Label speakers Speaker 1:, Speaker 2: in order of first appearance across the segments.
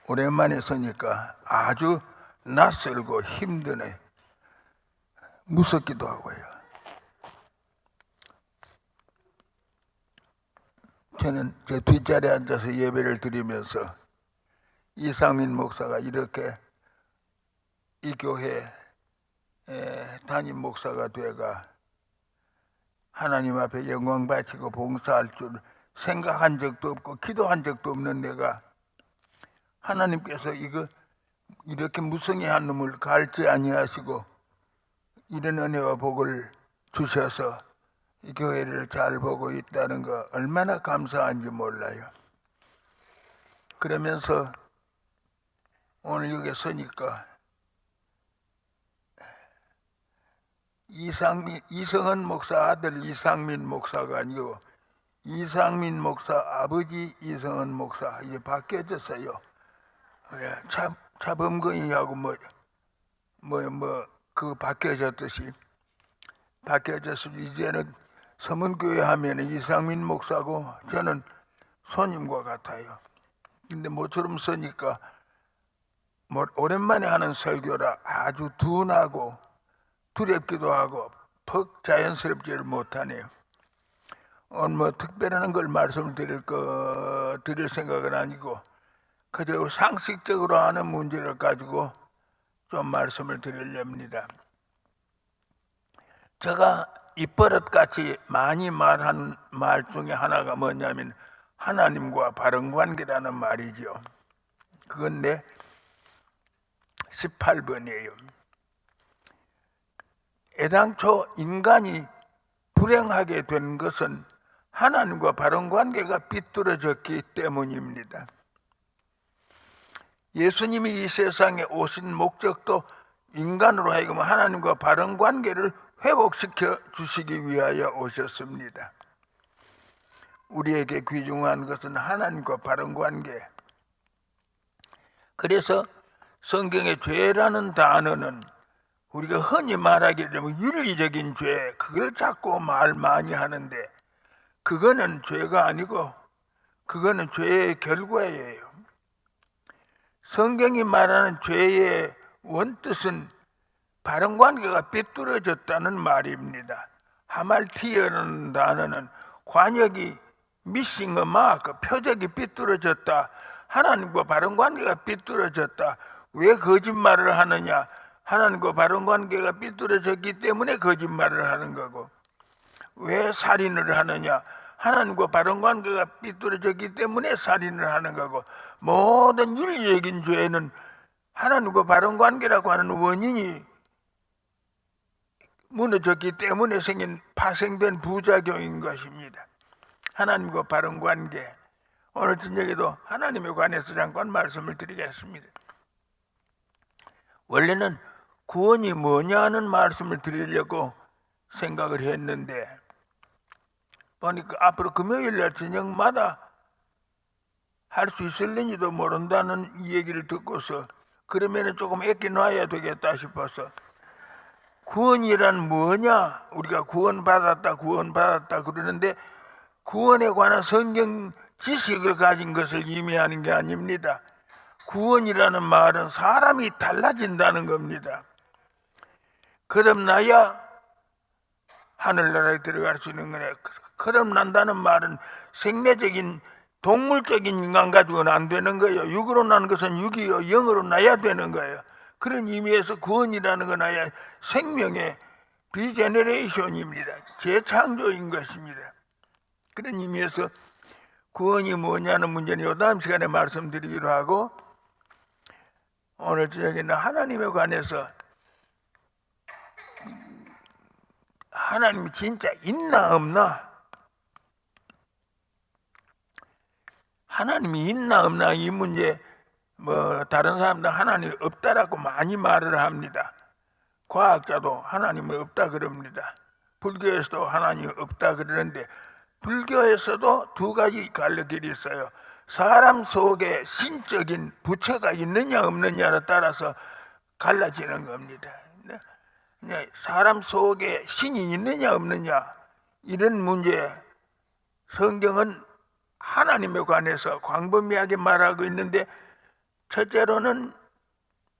Speaker 1: 오랜만에 서니까 아주 낯설고 힘드네. 무섭기도 하고요. 저는 제 뒷자리에 앉아서 예배를 드리면서 이상민 목사가 이렇게 이 교회 담임 목사가 돼가 하나님 앞에 영광 바치고 봉사할 줄 생각한 적도 없고 기도한 적도 없는 내가 하나님께서 이렇게 무성의한 놈을 갈지 아니하시고 이런 은혜와 복을 주셔서 이 교회를 잘 보고 있다는 거 얼마나 감사한지 몰라요. 그러면서 오늘 여기 서니까 이성은 목사 아들 이상민 목사가 아니고 이상민 목사 아버지 이성은 목사 이제 바뀌어졌어요. 차범근이하고 그 바뀌어졌듯이 이제는 서문교회 하면 이상민 목사고 저는 손님과 같아요. 근데 모처럼 서니까 오랜만에 하는 설교라 아주 둔하고 두렵기도 하고 퍽 자연스럽지를 못하네요. 오늘 특별한 걸 말씀을 드릴 생각은 아니고 그저 상식적으로 하는 문제를 가지고 좀 말씀을 드리렵니다. 제가 입버릇같이 많이 말한 말 중에 하나가 뭐냐면 하나님과 바른 관계라는 말이죠. 그건 내 18번이에요. 애당초 인간이 불행하게 된 것은 하나님과 바른 관계가 삐뚤어졌기 때문입니다. 예수님이 이 세상에 오신 목적도 인간으로 하여금 하나님과 바른 관계를 회복시켜 주시기 위하여 오셨습니다. 우리에게 귀중한 것은 하나님과 바른 관계. 그래서 성경의 죄라는 단어는 우리가 흔히 말하게 되면 윤리적인 죄, 그걸 자꾸 말 많이 하는데 그거는 죄가 아니고 그거는 죄의 결과예요. 성경이 말하는 죄의 원뜻은 바른 관계가 삐뚤어졌다는 말입니다. 하말티어라는 단어는 관역이 missing a mark, 표적이 삐뚤어졌다. 하나님과 바른 관계가 삐뚤어졌다. 왜 거짓말을 하느냐? 하나님과 바른 관계가 삐뚤어졌기 때문에 거짓말을 하는 거고, 왜 살인을 하느냐? 하나님과 바른 관계가 삐뚤어졌기 때문에 살인을 하는 거고, 모든 윤리적인 죄는 하나님과 바른 관계라고 하는 원인이 무너졌기 때문에 파생된 부작용인 것입니다. 하나님과 바른 관계. 오늘 저녁에도 하나님에 관해서 잠깐 말씀을 드리겠습니다. 원래는 구원이 뭐냐는 말씀을 드리려고 생각을 했는데 보니까 앞으로 금요일날 저녁마다 할 수 있을는지도 모른다는 이 얘기를 듣고서 그러면 조금 아껴놔야 되겠다 싶어서 구원이란 뭐냐? 우리가 구원받았다 그러는데 구원에 관한 성경 지식을 가진 것을 의미하는 게 아닙니다. 구원이라는 말은 사람이 달라진다는 겁니다. 그럼 나야 하늘나라에 들어갈 수 있는 거네. 그럼 난다는 말은 생매적인 동물적인 인간 가지고는 안 되는 거예요. 육으로 난 것은 육이요 영으로 나야 되는 거예요. 그런 의미에서 구원이라는 건 아예 생명의 리제너레이션입니다. 재창조인 것입니다. 그런 의미에서 구원이 뭐냐는 문제는 요 다음 시간에 말씀드리기로 하고 오늘 저녁에는 하나님에 관해서 하나님이 진짜 있나 없나? 하나님이 있나 없나 이 문제 다른 사람들 하나님이 없다라고 많이 말을 합니다. 과학자도 하나님이 없다 그럽니다. 불교에서도 하나님이 없다 그러는데 불교에서도 두 가지 갈래길이 있어요. 사람 속에 신적인 부처가 있느냐 없느냐에 따라서 갈라지는 겁니다. 사람 속에 신이 있느냐 없느냐 이런 문제 성경은 하나님에 관해서 광범위하게 말하고 있는데 첫째로는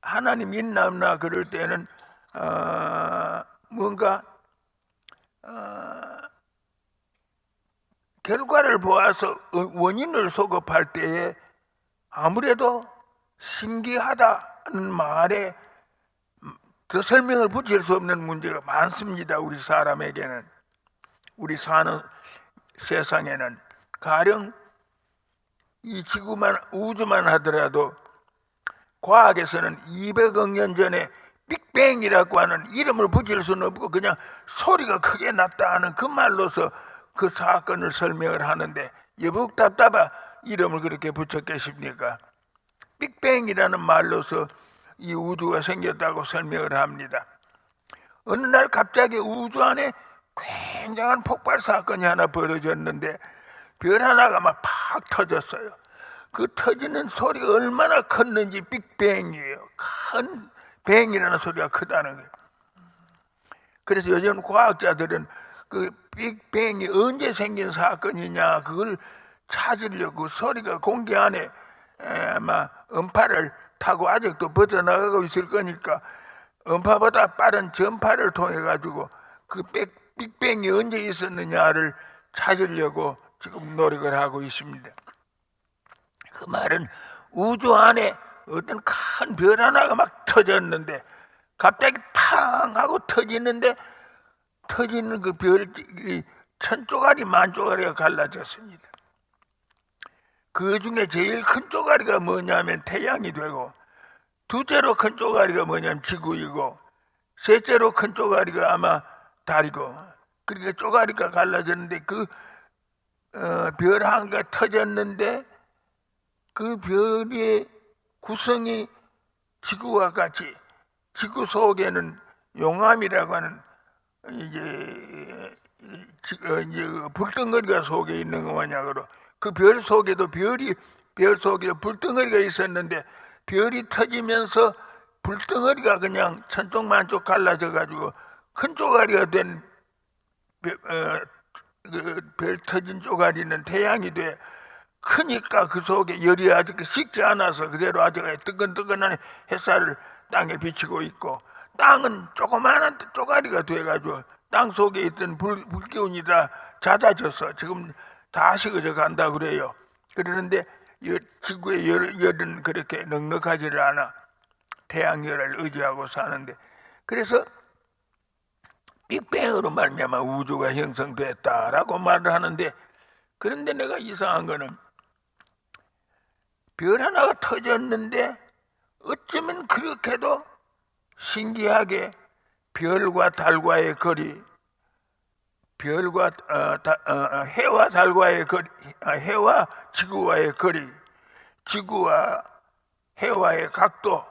Speaker 1: 하나님 있나 없나 그럴 때는 뭔가 결과를 보아서 원인을 소급할 때에 아무래도 신기하다는 말에 더 설명을 붙일 수 없는 문제가 많습니다. 우리 사람에게는, 우리 사는 세상에는. 가령 이 지구만, 우주만 하더라도 과학에서는 200억 년 전에 빅뱅이라고 하는 이름을 붙일 수는 없고 그냥 소리가 크게 났다 하는 그 말로서 그 사건을 설명을 하는데 여북 답답하 이름을 그렇게 붙였겠습니까? 빅뱅이라는 말로서 이 우주가 생겼다고 설명을 합니다. 어느 날 갑자기 우주 안에 굉장한 폭발 사건이 하나 벌어졌는데 별 하나가 막 팍 터졌어요. 그 터지는 소리가 얼마나 컸는지 빅뱅이에요. 큰 뱅이라는 소리가 크다는 거예요. 그래서 요즘 과학자들은 그 빅뱅이 언제 생긴 사건이냐 그걸 찾으려고 소리가 공기 안에 아마 음파를 타고 아직도 뻗어나가고 있을 거니까 음파보다 빠른 전파를 통해 가지고 그 빅뱅이 언제 있었느냐를 찾으려고 지금 노력을 하고 있습니다. 그 말은 우주 안에 어떤 큰 별 하나가 막 터졌는데 갑자기 팡 하고 터지는데 터지는 그 별이 천조가리 만조가리가 갈라졌습니다. 그 중에 제일 큰 쪼가리가 뭐냐면 태양이 되고, 둘째로 큰 쪼가리가 뭐냐면 지구이고, 셋째로 큰 쪼가리가 아마 달이고, 그러니까 쪼가리가 갈라졌는데 그 별 하나가 터졌는데 그 별의 구성이 지구와 같이, 지구 속에는 용암이라고 하는 이제 불덩어리가 속에 있는 거 마냥으로 그 별 속에도 별 속에 불덩어리가 있었는데 별이 터지면서 불덩어리가 그냥 천쪽만쪽 갈라져 가지고 큰 쪼가리가 된 별 터진 쪼가리는 태양이 돼. 크니까 그 속에 열이 아직 식지 않아서 그대로 아직 뜨끈뜨끈한 햇살을 땅에 비치고 있고, 땅은 조그마한 쪼가리가 돼가지고 땅 속에 있던 불기운이 다 잦아져서 지금 다 식어져 간다 그래요. 그러는데 지구의 열은 그렇게 넉넉하지를 않아. 태양열을 의지하고 사는데, 그래서 빅뱅으로 말미암아 우주가 형성됐다라고 말을 하는데, 그런데 내가 이상한 거는 별 하나가 터졌는데 어쩌면 그렇게도 신기하게 별과 달과의 거리, 별과 해와 달과의 거리, 해와 지구와의 거리, 지구와 해와의 각도,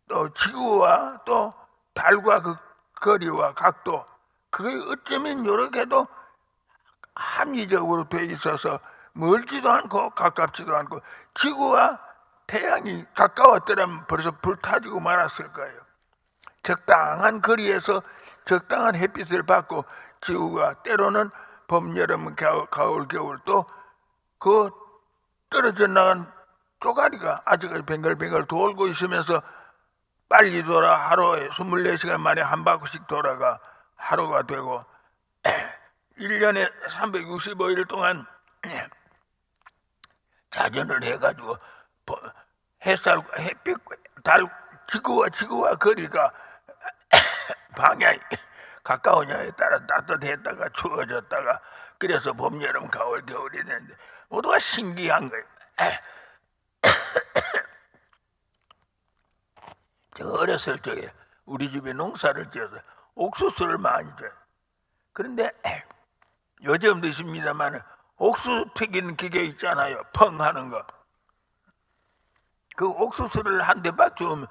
Speaker 1: 또 지구와 또 달과 그 거리와 각도, 그게 어쩌면 이렇게도 합리적으로 돼 있어서 멀지도 않고 가깝지도 않고, 지구와 태양이 가까웠더라면 벌써 불타지고 말았을 거예요. 적당한 거리에서 적당한 햇빛을 받고 지구가 때로는 봄, 여름, 가을, 겨울 또 그 떨어져 나간 쪼가리가 아직 뱅글뱅글 돌고 있으면서 빨리 돌아 하루에 24시간 만에 한 바퀴씩 돌아가 하루가 되고 1년에 365일 동안 자전을 해가지고 햇살, 햇빛, 달, 지구와 거리가 방향이 가까우냐에 따라 따뜻했다가 추워졌다가, 그래서 봄, 여름, 가을, 겨울이 되는데 모두가 신기한 거예요. 저 어렸을 적에 우리 집에 농사를 지어서 옥수수를 많이 줘요. 그런데 요즘도 있습니다만 옥수수 튀기는 기계 있잖아요. 펑 하는 거. 그 옥수수를 한 대 박주면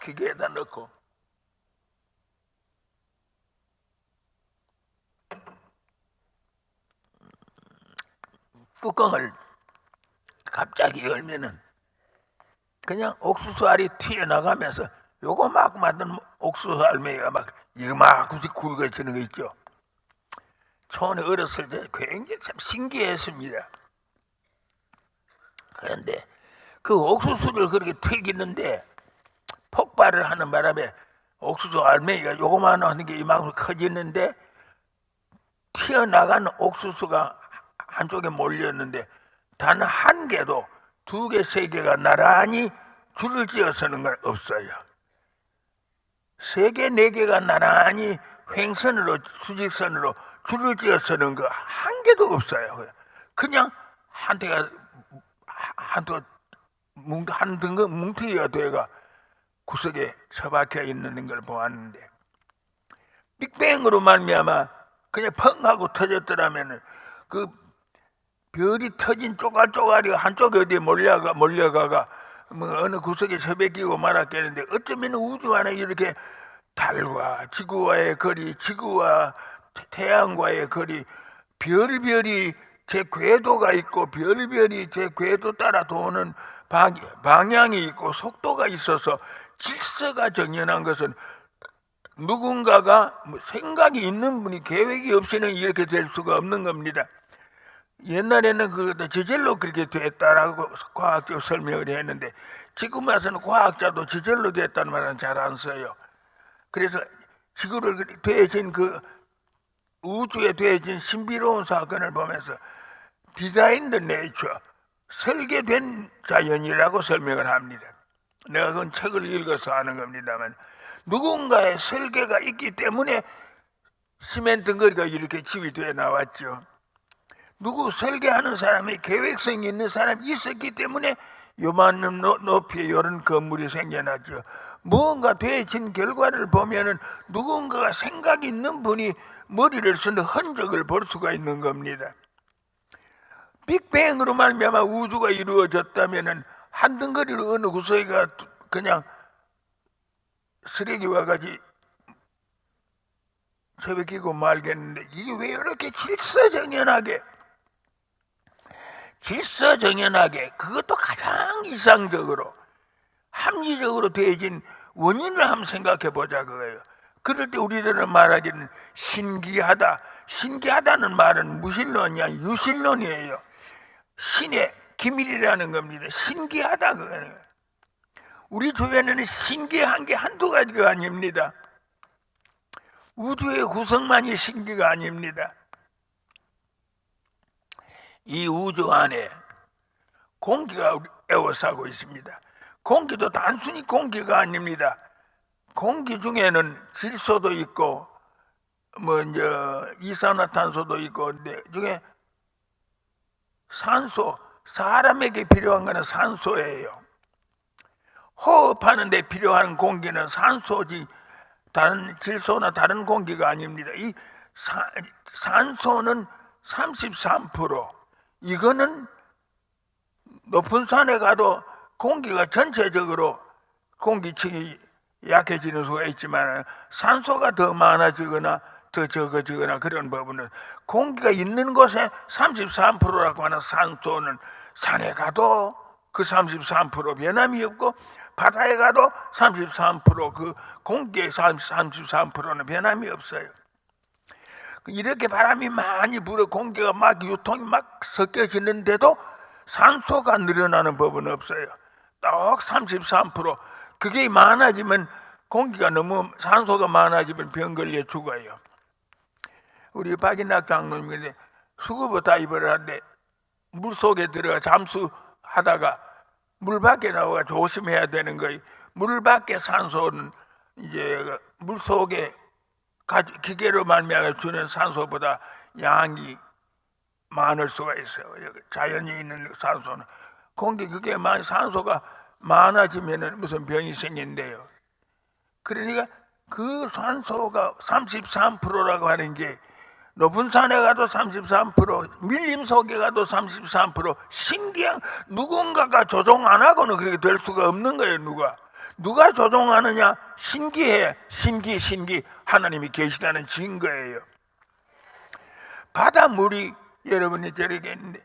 Speaker 1: 기계에다 넣고 뚜껑을 갑자기 열면은 그냥 옥수수 알이 튀어나가면서 요거 막 만든 옥수수 알맹이가 막 이만큼씩 굵어지는 거 있죠. 처음에 어렸을 때 굉장히 참 신기했습니다. 그런데 그 옥수수를 그렇게 튀기는데 폭발을 하는 바람에 옥수수 알맹이가 요거만 하는 게 이만큼 커지는데 튀어나간 옥수수가 한쪽에 몰렸는데 단 한 개도 두 개, 세 개가 나란히 줄을 지어서는 건 없어요. 세 개, 네 개가 나란히 횡선으로 수직선으로 줄을 지어서는 거 한 개도 없어요. 그냥 한 대가 한 등급 뭉텅이가 돼가 구석에 처박혀 있는 걸 보았는데 빅뱅으로 말미암아 그냥 펑 하고 터졌더라면 그 별이 터진 쪼갈쪼갈이 한쪽에 어디에 몰려가가 뭐 어느 구석에 처박히고 말았겠는데 어쩌면 우주 안에 이렇게 달과 지구와의 거리, 지구와 태양과의 거리, 별별이 제 궤도가 있고 별별이 제 궤도 따라 도는 방향이 있고 속도가 있어서 질서가 정연한 것은 누군가가 생각이 있는 분이 계획이 없이는 이렇게 될 수가 없는 겁니다. 옛날에는 그것도 저절로 그렇게 됐다라고 과학적 설명을 했는데 지금 와서는 과학자도 저절로 됐다는 말은 잘 안 써요. 그래서 지구를 되어진 그 우주에 되어진 신비로운 사건을 보면서 디자인 더 네이처, 설계된 자연이라고 설명을 합니다. 내가 그건 책을 읽어서 아는 겁니다만 누군가의 설계가 있기 때문에 시멘트 거리가 이렇게 집이 되어 나왔죠. 누구 설계하는 사람이 계획성이 있는 사람이 있었기 때문에 요만한 높이에 이런 건물이 생겨났죠. 무언가 되어진 결과를 보면은 누군가가 생각이 있는 분이 머리를 쓴 흔적을 볼 수가 있는 겁니다. 빅뱅으로 말미암아 우주가 이루어졌다면은 한 덩어리로 어느 구석에가 그냥 쓰레기와 같이 처박히고 말겠는데 이게 왜 이렇게 질서정연하게 그것도 가장 이상적으로 합리적으로 되어진 원인을 한번 생각해 보자 그거예요. 그럴 때 우리들은 말하기는 신기하다는 말은 무신론이야 유신론이에요. 신의 기밀이라는 겁니다. 신기하다 그거는. 우리 주변에는 신기한 게 한두 가지가 아닙니다. 우주의 구성만이 신기가 아닙니다. 이 우주 안에 공기가 에워싸고 있습니다. 공기도 단순히 공기가 아닙니다. 공기 중에는 질소도 있고 이산화탄소도 있고 근데 중에 산소, 사람에게 필요한 것은 산소예요. 호흡하는 데 필요한 공기는 산소지 다른 질소나 다른 공기가 아닙니다. 이 산소는 33%. 이거는 높은 산에 가도 공기가 전체적으로 공기층이 약해지는 수가 있지만 산소가 더 많아지거나 더 적어지거나 그런 부분은 공기가 있는 곳에 33%라고 하는 산소는 산에 가도 그 33% 변함이 없고 바다에 가도 33%그 공기의 33%는 변함이 없어요. 이렇게 바람이 많이 불어 공기가 막 유통이 막 섞여지는데도 산소가 늘어나는 법은 없어요. 딱 33%. 그게 많아지면 공기가 너무 산소가 많아지면 병 걸려 죽어요. 우리 박인학 장로님이 수구버 다이버를 하는데 물속에 들어가 잠수하다가 물 밖에 나와가 조심해야 되는 거예요. 물 밖에 산소는 이제 물속에 기계로 말미암아 주는 산소보다 양이 많을 수가 있어요. 자연이 있는 산소는 공기 그게 산소가 많아지면은 무슨 병이 생긴대요. 그러니까 그 산소가 33%라고 하는 게 높은 산에 가도 33%, 밀림 속에 가도 33%. 신기한 누군가가 조종 안 하고는 그렇게 될 수가 없는 거예요. 누가 조종하느냐? 신기해. 신기 하나님이 계시다는 증거예요. 바닷물이 여러분이 저렇게 있는데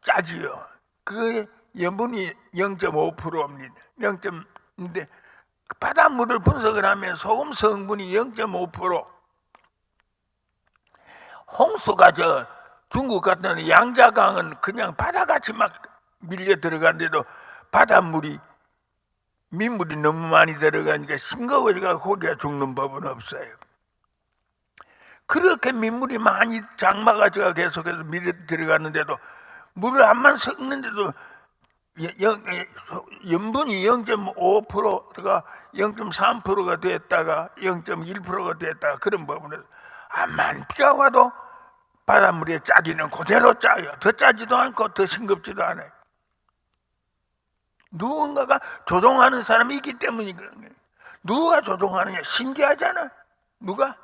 Speaker 1: 짜지요. 그 염분이 0.5%입니다. 0.인데 바닷물을 분석을 하면 소금 성분이 0.5%. 홍수가 저 중국 같은 양자강은 그냥 바다같이 막 밀려 들어가는데도 바닷물이 민물이 너무 많이 들어가니까 싱거워져가 고기가 죽는 법은 없어요. 그렇게 민물이 많이 장마가 져가 계속해서 밀려 들어가는데도 물을 한만 섞는데도 염분이 0.5%가 0.3%가 됐다가 0.1%가 됐다가 그런 법은 암만 비가 와도 바닷물의 짜기는 그대로 짜요. 더 짜지도 않고 더 싱겁지도 않아요. 누군가가 조종하는 사람이 있기 때문이거든요. 누가 조종하느냐? 신기하잖아. 누가?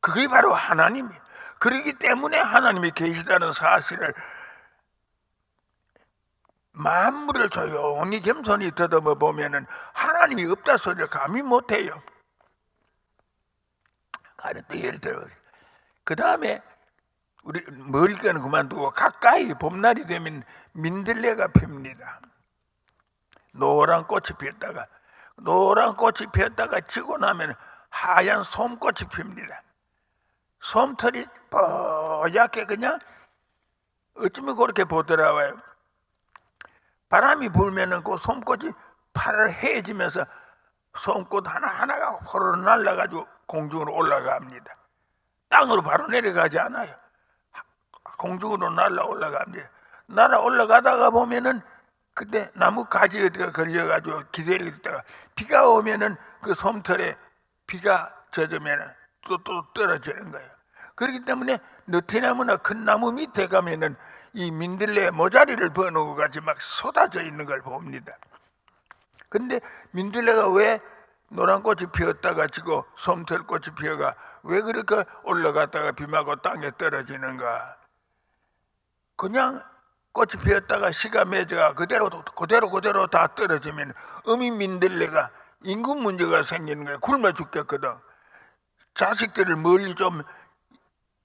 Speaker 1: 그게 바로 하나님이에요. 그렇기 때문에 하나님이 계시다는 사실을 만물을 조용히 겸손히 더듬어 보면은 하나님이 없다 소리를 감히 못해요. 또 예를 들어서 그 다음에 우리 멀게는 그만두고 가까이 봄날이 되면 민들레가 핍니다. 노란 꽃이 피었다가 지고 나면 하얀 솜꽃이 핍니다. 솜털이 뽀얗게 그냥 어쩌면 그렇게 보더라고요. 바람이 불면은 그 솜꽃이 파래해지면서 솜꽃 하나하나가 호로 날아가지고 공중으로 올라갑니다. 땅으로 바로 내려가지 않아요. 공중으로 날아 올라갑니다. 날아 올라가다가 보면은 그때 나무 가지 어디가 걸려가지고 기다리고 있다가 비가 오면은 그 솜털에 비가 젖으면은 또 떨어지는 거예요. 그렇기 때문에 느티나무나 큰 나무 밑에 가면은 이 민들레 모자리를 버는 것 같이 막 쏟아져 있는 걸 봅니다. 근데 민들레가 왜 노란 꽃이 피었다가 지고 솜털꽃이 피어가 왜 그렇게 올라갔다가 비 맞고 땅에 떨어지는가? 그냥 꽃이 피었다가 씨가 맺어가 그대로 다 떨어지면 어미 민들레가 인구 문제가 생기는 거야. 굶어 죽겠거든. 자식들을 멀리 좀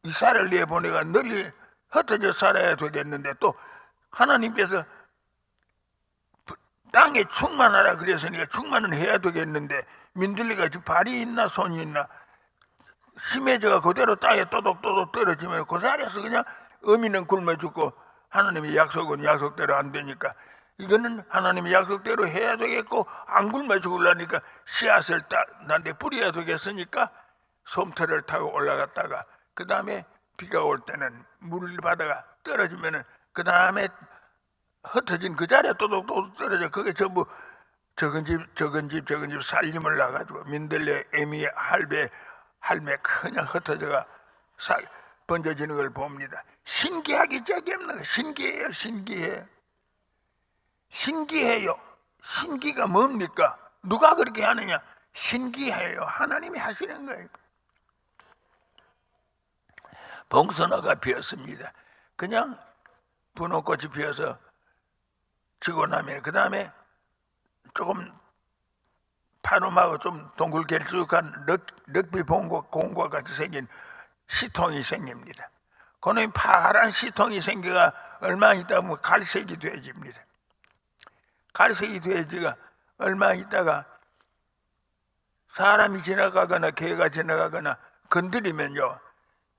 Speaker 1: 이사를 내보내가 널리 흩어져 살아야 되겠는데 또 하나님께서 땅에 충만하라 그랬으니까 충만은 해야 되겠는데 민들레가 발이 있나 손이 있나 심해져가 그대로 땅에 또독또독 떨어지면 그 자리에서 그냥 어미는 굶어 죽고 하나님의 약속은 약속대로 안 되니까 이거는 하나님의 약속대로 해야 되겠고 안 굶어 죽으려니까 씨앗을 난데 뿌려야 되겠으니까 솜털을 타고 올라갔다가 그 다음에 비가 올 때는 물을 받아가 떨어지면은 그 다음에 흩어진 그 자리에 또독또독 떨어져. 그게 전부 적은 집 살림을 나가지고 민들레, 애미, 할매 그냥 흩어져가 번져지는 걸 봅니다. 신기하기 짝이 없는 거. 신기해요. 신기가 뭡니까? 누가 그렇게 하느냐? 신기해요. 하나님이 하시는 거예요. 봉선화가 피었습니다. 그냥 분홍꽃이 피어서 지고 나면 그 다음에 조금 파름하고 좀 동글길쭉한 럭비 공과 같이 생긴 시통이 생깁니다. 그놈이 파란 시통이 생겨가 얼마 있다가 뭐 갈색이 돼집니다. 갈색이 돼지가 얼마 있다가 사람이 지나가거나 개가 지나가거나 건드리면요,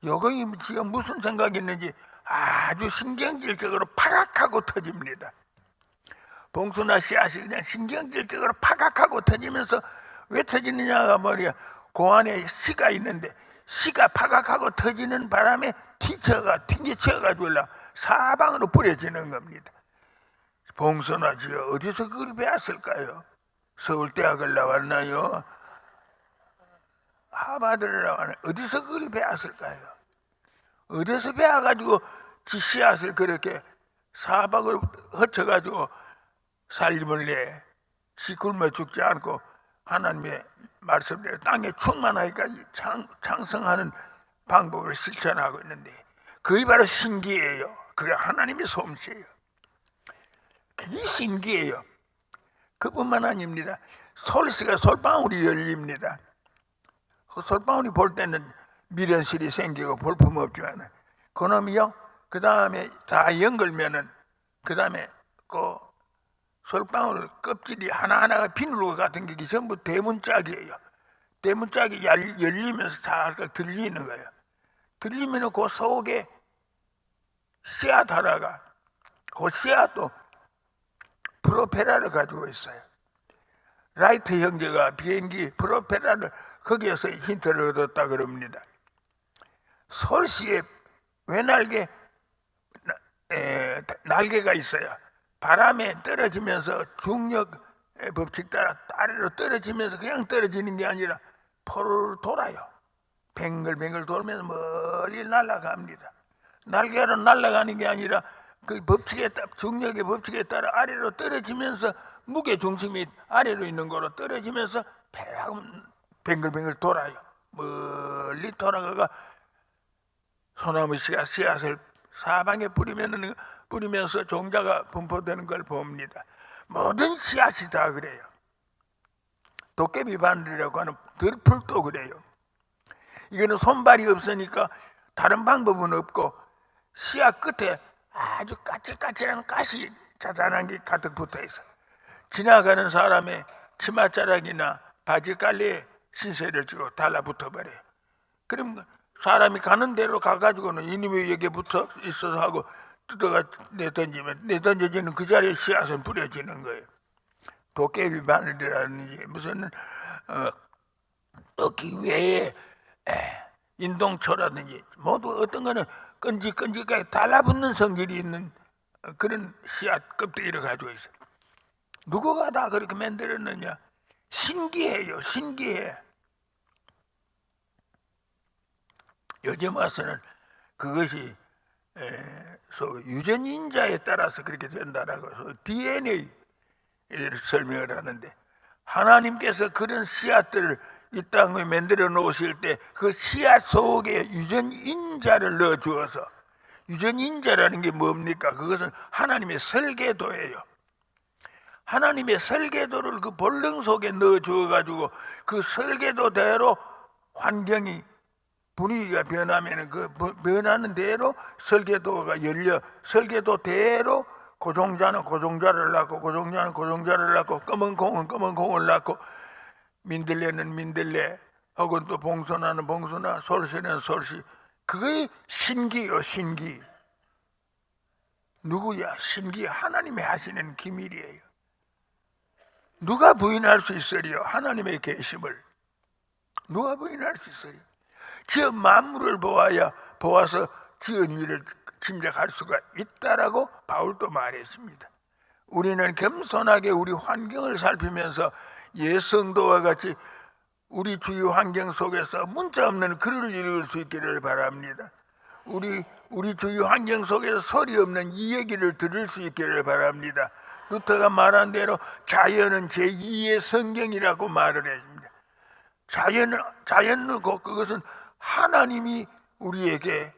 Speaker 1: 요거이 지금 무슨 생각이 있는지 아주 신경질적으로 파각하고 터집니다. 봉수나 씨앗이 그냥 신경질적으로 파각하고 터지면서 왜 터지느냐가 뭐야, 그 안에 씨가 있는데 씨가 파각하고 터지는 바람에 튕겨쳐가지고 사방으로 뿌려지는 겁니다. 봉선화지가 어디서 그걸 배웠을까요? 서울대학을 나왔나요? 하버드를 나왔나요? 어디서 그걸 배웠을까요? 어디서 배워가지고 지 씨앗을 그렇게 사방으로 흩어가지고 살림을 내, 지 굶어 죽지 않고 하나님의 말씀대로 땅에 충만하기까지 창성하는 방법을 실천하고 있는데 그게 바로 신기해요. 그게 하나님의 솜씨예요. 그게 신기해요. 그뿐만 아닙니다. 솔씨가 솔방울이 열립니다. 그 솔방울이 볼 때는 미련실이 생기고 볼품없지만 그놈이요, 그 다음에 다 연걸면은 그 다음에 그 솔방울 껍질이 하나하나가 비늘과 같은 게 전부 대문짝이에요. 대문짝이 열리면서 잘 들리는 거예요. 들리면 그 속에 씨앗 하나가, 그 씨앗도 프로펠러를 가지고 있어요. 라이트 형제가 비행기 프로펠러를 거기에서 힌트를 얻었다 그럽니다. 서울시에 날개가 있어요. 바람에 떨어지면서 중력의 법칙 따라 아래로 떨어지면서 그냥 떨어지는 게 아니라 포를 돌아요. 뱅글뱅글 돌면서 멀리 날아갑니다. 날개로 날아가는 게 아니라 그 중력의 법칙에 따라 아래로 떨어지면서 무게 중심이 아래로 있는 거로 떨어지면서 뱅글뱅글 돌아요. 멀리 돌아가가 소나무 씨앗을 사방에 뿌리면서 종자가 분포되는 걸 봅니다. 모든 씨앗이 다 그래요. 도깨비 바늘이라고 하는 들풀도 그래요. 이거는 손발이 없으니까 다른 방법은 없고 씨앗 끝에 아주 까칠까칠한 가시 자잘한 게 가득 붙어 있어. 지나가는 사람의 치맛자락이나 바지 깔레에 신세를 지고 달라붙어 버려요. 그럼 사람이 가는 대로 가가지고는 이놈이 여기에 붙어 있어서 하고 뜯어가 내던져지는 그 자리에 씨앗은 뿌려지는 거예요. 도깨비 바늘이라는 게 무슨 또 기회에 인동초라든지 모두 어떤 거는 끈질끈질하게 달라붙는 성질이 있는 그런 씨앗 껍데기를 가지고 있어요. 누구가 다 그렇게 만들었느냐? 신기해요. 신기해. 요즘 와서는 그것이 유전인자에 따라서 그렇게 된다라고 DNA를 설명을 하는데, 하나님께서 그런 씨앗들을 이 땅에 만들어 놓으실 때 그 씨앗 속에 유전인자를 넣어 주어서, 유전인자라는 게 뭡니까? 그것은 하나님의 설계도예요. 하나님의 설계도를 그 본능 속에 넣어 주어 가지고 그 설계도대로 환경이 분위기가 변하면 그 변하는 대로 설계도가 열려 설계도대로 고종자는 고종자를 낳고 고종자는 고종자를 낳고 검은 콩은 검은 콩을 낳고 민들레는 민들레 혹은 또 봉선화는 봉선화 솔씨는 솔씨. 그게 신기요. 신기. 누구야? 신기. 하나님이 하시는 기밀이에요. 누가 부인할 수 있으리요? 하나님의 계심을 누가 부인할 수 있으리요? 저 만물을 보아서 지은 일을 짐작할 수가 있다라고 바울도 말했습니다. 우리는 겸손하게 우리 환경을 살피면서 예성도와 같이 우리 주위 환경 속에서 문자 없는 글을 읽을 수 있기를 바랍니다. 우리 주위 환경 속에서 소리 없는 이 얘기를 들을 수 있기를 바랍니다. 루터가 말한 대로 자연은 제2의 성경이라고 말을 했습니다. 자연은 그것은 하나님이 우리에게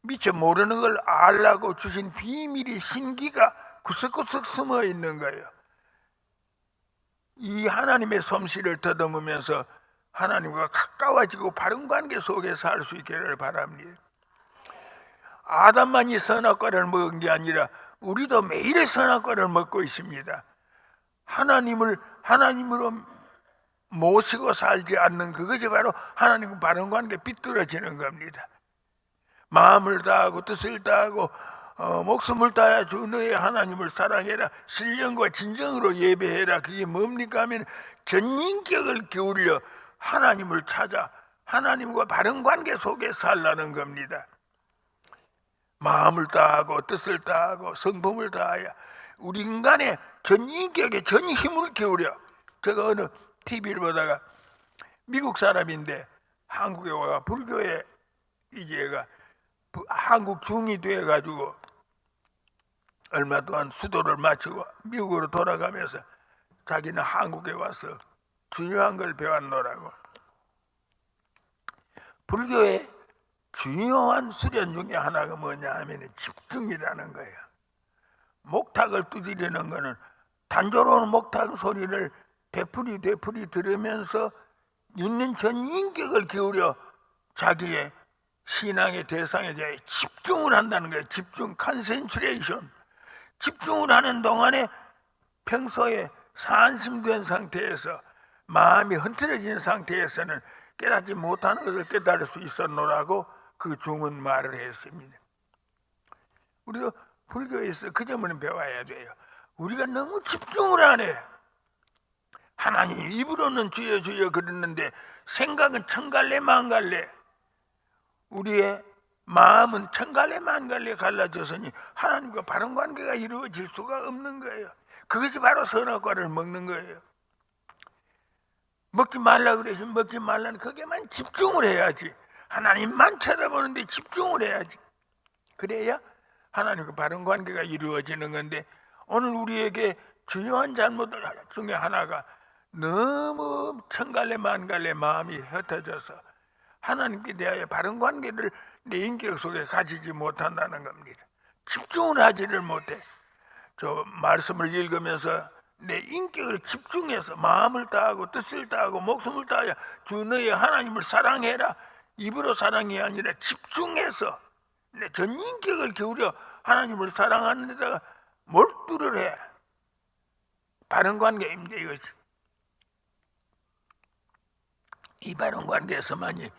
Speaker 1: 미처 모르는 걸 알라고 주신 비밀이 신기가 구석구석 숨어 있는 거예요. 이 하나님의 솜씨를 더듬으면서 하나님과 가까워지고 바른 관계 속에 살 수 있기를 바랍니다. 아담만이 선악과를 먹은 게 아니라 우리도 매일 선악과를 먹고 있습니다. 하나님으로 모시고 살지 않는 그것이 바로 하나님과 바른 관계 삐뚤어지는 겁니다. 마음을 다하고 뜻을 다하고 목숨을 다하여 주 너의 하나님을 사랑해라. 신령과 진정으로 예배해라. 그게 뭡니까 하면 전인격을 기울여 하나님을 찾아 하나님과 바른 관계 속에 살라는 겁니다. 마음을 다하고 뜻을 다하고 성품을 다하여 우리 인간의 전인격에 전 힘을 기울여. 제가 어느 TV를 보다가 미국 사람인데 한국에 와가 불교에 이제가 한국 중이 돼가지고 얼마 동안 수도를 마치고 미국으로 돌아가면서 자기는 한국에 와서 중요한 걸 배웠노라고. 불교의 중요한 수련 중에 하나가 뭐냐 하면 집중이라는 거예요. 목탁을 두드리는 거는 단조로운 목탁 소리를 되풀이 들으면서 있는 전 인격을 기울여 자기의 신앙의 대상에 대해 집중을 한다는 거예요. 집중, 컨센트레이션. 집중을 하는 동안에 평소에 산심된 상태에서 마음이 흐트러진 상태에서는 깨닫지 못하는 것을 깨달을 수 있었노라고 그 중은 말을 했습니다. 우리도 불교에서 그 점은 배워야 돼요. 우리가 너무 집중을 안 해. 하나님 입으로는 주여 주여 그랬는데 생각은 천갈래 만갈래, 우리의 마음은 천갈래 만갈래 갈라져서니 하나님과 바른 관계가 이루어질 수가 없는 거예요. 그것이 바로 선악과를 먹는 거예요. 먹지 말라 그래서 먹지 말라는 거기에만 집중을 해야지. 하나님만 쳐다보는데 집중을 해야지. 그래야 하나님과 바른 관계가 이루어지는 건데, 오늘 우리에게 중요한 잘못 중에 하나가 너무 천갈래 만갈래 마음이 흩어져서 하나님께 대하여 바른 관계를 내 인격 속에 가지지 못한다는 겁니다. 집중을 하지를 못해. 저 말씀을 읽으면서 내 인격을 집중해서 마음을 다하고 뜻을 다하고 목숨을 다하여 주 너의 하나님을 사랑해라, 입으로 사랑이 아니라 집중해서 내 전 인격을 기울여 하나님을 사랑하는 데다가 몰두를 해. 바른 관계입니다. 이것이 이 바른 관계에서만이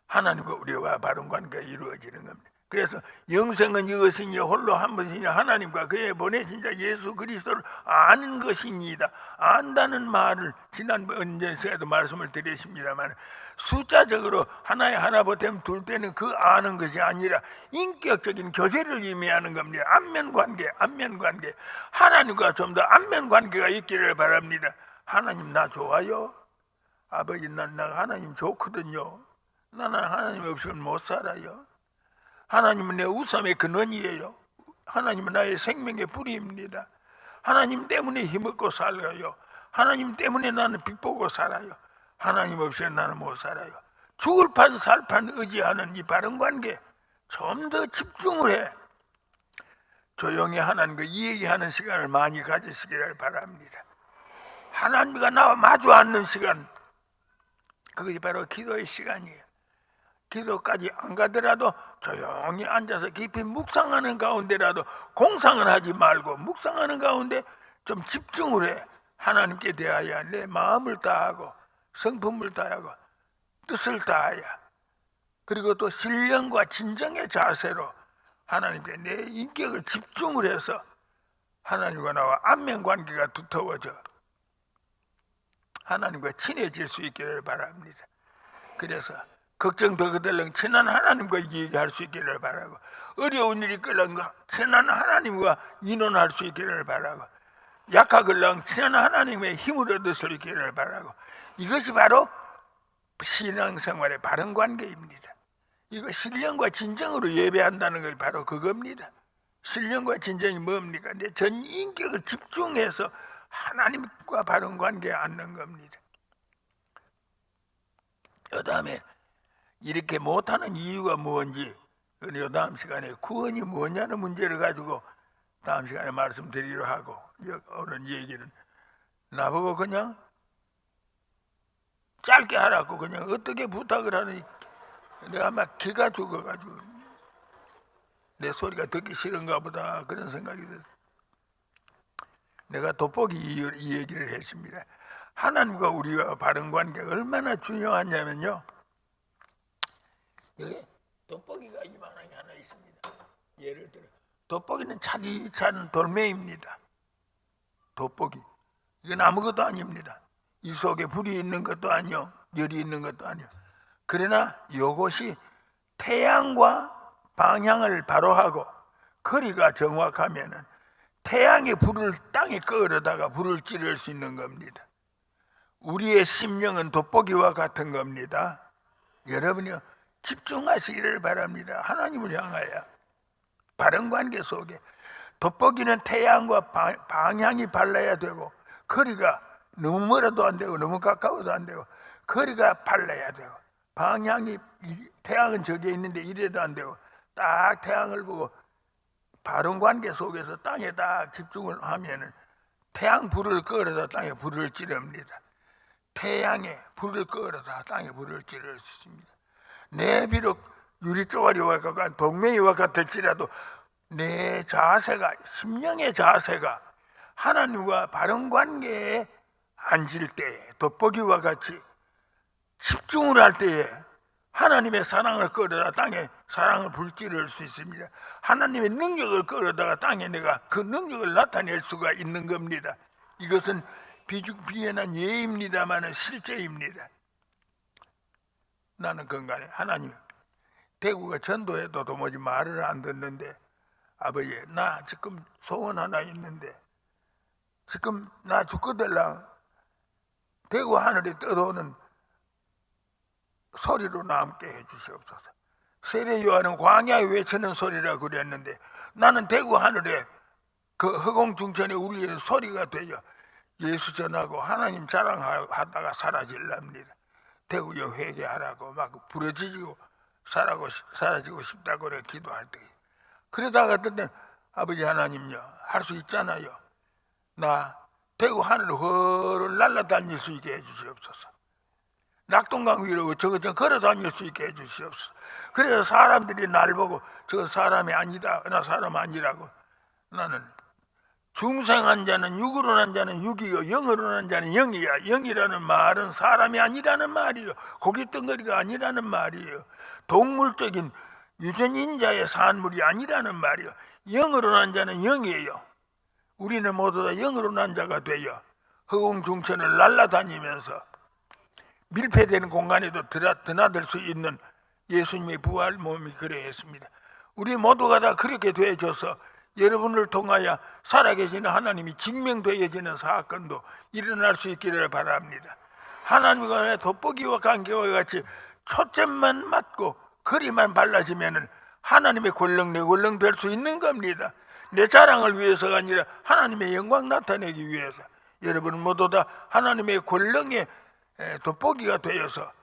Speaker 1: 하나님과 우리와 바른 관계가 이루어지는 겁니다. 그래서 영생은 이것이니 홀로 한 분이니 하나님과 그의 보내신 자 예수 그리스도를 아는 것이니이다. 안다는 말을 지난번 시간에도 말씀을 드렸습니다만, 숫자적으로 하나에 하나 보태면 둘 때는 그 아는 것이 아니라 인격적인 교제를 의미하는 겁니다. 안면관계, 안면관계. 하나님과 좀 더 안면관계가 있기를 바랍니다. 하나님 나 좋아요? 아버지 나 하나님 좋거든요. 나는 하나님 없이는 못 살아요. 하나님은 내 웃음의 근원이에요. 하나님은 나의 생명의 뿌리입니다. 하나님 때문에 힘없고 살아요. 하나님 때문에 나는 빛보고 살아요. 하나님 없이는 나는 못 살아요. 죽을 판 살 판 의지하는 이 바른 관계 좀 더 집중을 해. 조용히 하나님과 이야기하는 시간을 많이 가지시기를 바랍니다. 하나님과 나와 마주 앉는 시간, 그것이 바로 기도의 시간이에요. 기도까지 안 가더라도 조용히 앉아서 깊이 묵상하는 가운데라도 공상을 하지 말고 묵상하는 가운데 좀 집중을 해. 하나님께 대하여 내 마음을 다하고 성품을 다하고 뜻을 다하여, 그리고 또 신령과 진정의 자세로 하나님께 내 인격을 집중을 해서 하나님과 나와 안면관계가 두터워져 하나님과 친해질 수 있기를 바랍니다. 그래서 걱정 더그들렁 친한 하나님과 얘기할 수 있기를 바라고, 어려운 일이 끌렁 친한 하나님과 인원할 수 있기를 바라고, 약하걸렁 친한 하나님의 힘을 얻을 수 있기를 바라고, 이것이 바로 신앙생활의 바른 관계입니다. 이거 신령과 진정으로 예배한다는 것이 바로 그겁니다. 신령과 진정이 뭡니까? 내 전 인격을 집중해서 하나님과 바른 관계에 앉는 겁니다. 그 다음에 이렇게 못하는 이유가 뭔지, 이 다음 시간에 구원이 뭐냐는 문제를 가지고 다음 시간에 말씀드리려 하고, 오늘 얘기는 나보고 그냥 짧게 하라고 그냥 어떻게 부탁을 하니 내가 막 기가 죽어가지고 내 소리가 듣기 싫은가 보다 그런 생각이 들어요. 내가 돋보기 이 얘기를 했습니다. 하나님과 우리와 바른 관계가 얼마나 중요하냐면요, 여기 돋보기가 이만한 게 하나 있습니다. 예를 들어 돋보기는 차디찬 돌멩이입니다. 돋보기 이건 아무것도 아닙니다. 이 속에 불이 있는 것도 아니요, 열이 있는 것도 아니요. 그러나 이것이 태양과 방향을 바로 하고 거리가 정확하면은 태양의 불을 땅에 끌어다가 불을 찌를 수 있는 겁니다. 우리의 심령은 돋보기와 같은 겁니다. 여러분이요, 집중하시기를 바랍니다. 하나님을 향하여 바른 관계 속에 돋보기는 태양과 방향이 발라야 되고, 거리가 너무 멀어도 안 되고 너무 가까워도 안 되고, 거리가 발라야 되고, 방향이 태양은 저기에 있는데 이래도 안 되고, 딱 태양을 보고 바른 관계 속에서 땅에 딱 집중을 하면은 태양 불을 끌어다 땅에 불을 찌릅니다. 태양에 불을 끌어다 땅에 불을 찌를 수 있습니다. 내 비록 유리 쪼가리와 같은 동맹이와 같을지라도 내 자세가, 심령의 자세가 하나님과 바른 관계에 앉을 때에 돋보기와 같이 집중을 할 때에 하나님의 사랑을 끌어다 땅에 사랑을 불지를 수 있습니다. 하나님의 능력을 끌어다가 땅에 내가 그 능력을 나타낼 수가 있는 겁니다. 이것은 비연한 예입니다마는 실제입니다. 나는 건강해. 하나님, 대구가 전도해도 도무지 말을 안 듣는데, 아버지, 나 지금 소원 하나 있는데, 지금 나 죽거들랑 대구 하늘에 떠도는 소리로 남게 해주시옵소서. 세례 요한은 광야에 외치는 소리라 그랬는데, 나는 대구 하늘에 그 허공중천에 울리는 소리가 되어 예수 전하고 하나님 자랑하다가 사라질랍니다. 대구여 회개하라고 막 부러지고 사라지고 싶다고 그래 기도할 때, 그러다가 어떤 때 아버지 하나님요, 할 수 있잖아요. 나 대구 하늘을 허를 날아다닐 수 있게 해주시옵소서. 낙동강 위로 저거 걸어 다닐 수 있게 해주시옵소서. 그래서 사람들이 날 보고 저 사람이 아니다, 나 사람 아니라고. 나는 중생한 자는 육으로 난 자는 육이요 영으로 난 자는 영이야. 영이라는 말은 사람이 아니라는 말이요, 고깃덩어리가 아니라는 말이요, 동물적인 유전인자의 산물이 아니라는 말이요, 영으로 난 자는 영이에요. 우리는 모두 다 영으로 난 자가 되어 허공중천을 날아다니면서 밀폐되는 공간에도 드나들 수 있는 예수님의 부활 몸이 그래했습니다. 우리 모두가 다 그렇게 되어져서 여러분을 통하여 살아계시는 하나님이 증명되어지는 사건도 일어날 수 있기를 바랍니다. 하나님과 돋보기와 관계와 같이 초점만 맞고 거리만 발라지면 하나님의 권능 내 권능 될 수 있는 겁니다. 내 자랑을 위해서가 아니라 하나님의 영광 나타내기 위해서 여러분 모두 다 하나님의 권능에 돋보기가 되어서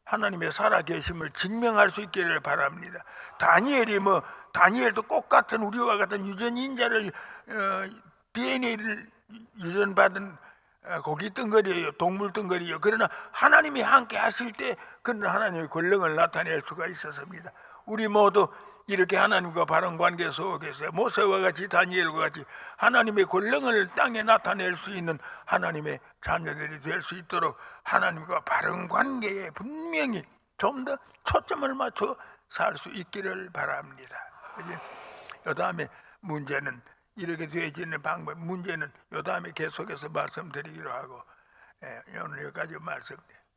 Speaker 1: 하나님의 살아계심을 증명할 수 있기를 바랍니다. 다니엘도 똑같은 우리와 같은 유전인자를 DNA를 유전받은 고깃덩어리예요, 동물덩어리예요. 그러나 하나님이 함께 하실 때 그는 하나님의 권능을 나타낼 수가 있었습니다. 우리 모두 이렇게 하나님과 바른 관계 속에서 모세와 같이 다니엘과 같이 하나님의 권능을 땅에 나타낼 수 있는 하나님의 자녀들이 될 수 있도록 하나님과 바른 관계에 분명히 좀 더 초점을 맞춰 살 수 있기를 바랍니다. 이 다음에 문제는 이렇게 되어지는 방법, 문제는 이 다음에 계속해서 말씀드리기로 하고 오늘 여기까지 말씀드립니다.